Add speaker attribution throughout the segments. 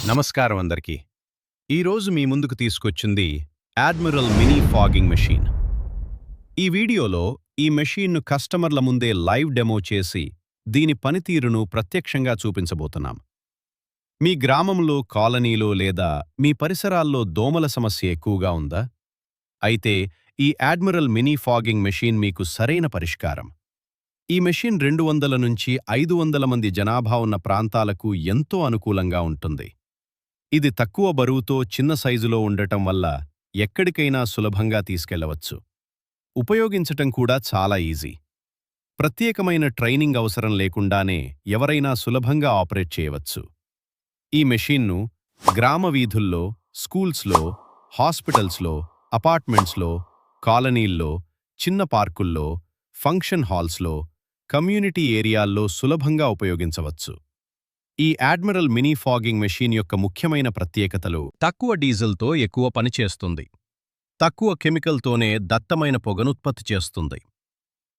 Speaker 1: నమస్కారం అందరికీ. ఈరోజు మీ ముందుకు తీసుకొచ్చింది అడ్మిరల్ మినీ ఫాగింగ్ మెషీన్. ఈ వీడియోలో ఈ మెషీన్ను కస్టమర్ల ముందే లైవ్ డెమో చేసి దీని పనితీరును ప్రత్యక్షంగా చూపించబోతున్నాం. మీ గ్రామంలో, కాలనీలో లేదా మీ పరిసరాల్లో దోమల సమస్య ఎక్కువగా ఉందా? అయితే ఈ అడ్మిరల్ మినీ ఫాగింగ్ మెషీన్ మీకు సరైన పరిష్కారం. ఈ మెషీన్ 200 నుంచి 500 మంది జనాభా ఉన్న ప్రాంతాలకు ఎంతో అనుకూలంగా ఉంటుంది. ఇది తక్కువ బరువుతో చిన్న సైజులో ఉండటం వల్ల ఎక్కడికైనా సులభంగా తీసుకెళ్లవచ్చు. ఉపయోగించటం కూడా చాలా ఈజీ. ప్రత్యేకమైన ట్రైనింగ్ అవసరం లేకుండానే ఎవరైనా సులభంగా ఆపరేట్ చేయవచ్చు. ఈ మెషీన్ను గ్రామ వీధుల్లో, స్కూల్స్లో, హాస్పిటల్స్లో, అపార్ట్మెంట్స్లో, కాలనీల్లో, చిన్న పార్కుల్లో, ఫంక్షన్ హాల్స్లో, కమ్యూనిటీ ఏరియాల్లో సులభంగా ఉపయోగించవచ్చు. ఈ అడ్మిరల్ మినీ ఫాగింగ్ మెషీన్ యొక్క ముఖ్యమైన ప్రత్యేకతలు: తక్కువ డీజిల్తో ఎక్కువ పనిచేస్తుంది, తక్కువ కెమికల్తోనే దట్టమైన పొగనుత్పత్తి చేస్తుంది,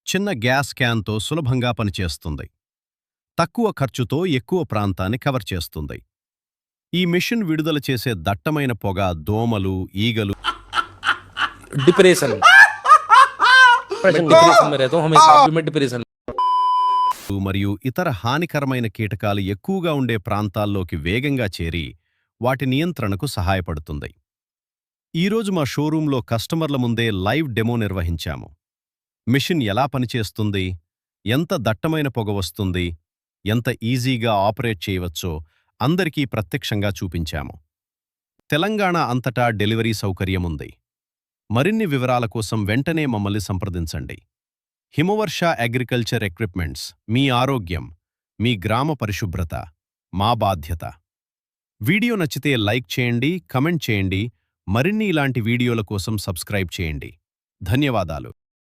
Speaker 1: చిన్న గ్యాస్ క్యాన్తో సులభంగా పనిచేస్తుంది, తక్కువ ఖర్చుతో ఎక్కువ ప్రాంతాన్ని కవర్ చేస్తుంది. ఈ మెషిన్ విడుదల చేసే దట్టమైన పొగ దోమలు, ఈగలు మరియు ఇతర హానికరమైన కీటకాలు ఎక్కువగా ఉండే ప్రాంతాల్లోకి వేగంగా చేరి వాటి నియంత్రణకు సహాయపడుతుంది. ఈరోజు మా షోరూంలో కస్టమర్ల ముందే లైవ్ డెమో నిర్వహించాము. మెషిన్ ఎలా పనిచేస్తుంది, ఎంత దట్టమైన పొగ వస్తుంది, ఎంత ఈజీగా ఆపరేట్ చేయవచ్చో అందరికీ ప్రత్యక్షంగా చూపించాము. తెలంగాణ అంతటా డెలివరీ సౌకర్యముంది. మరిన్ని వివరాల కోసం వెంటనే మమ్మల్ని సంప్రదించండి. Himavarsha agriculture equipments. మీ ఆరోగ్యం, మీ గ్రామ పరిశుభ్రత మా బాధ్యత. వీడియో నచ్చితే లైక్ చేయండి, కమెంట్ చేయండి. మరిన్ని ఇలాంటి వీడియోల కోసం సబ్స్క్రైబ్ చేయండి. ధన్యవాదాలు.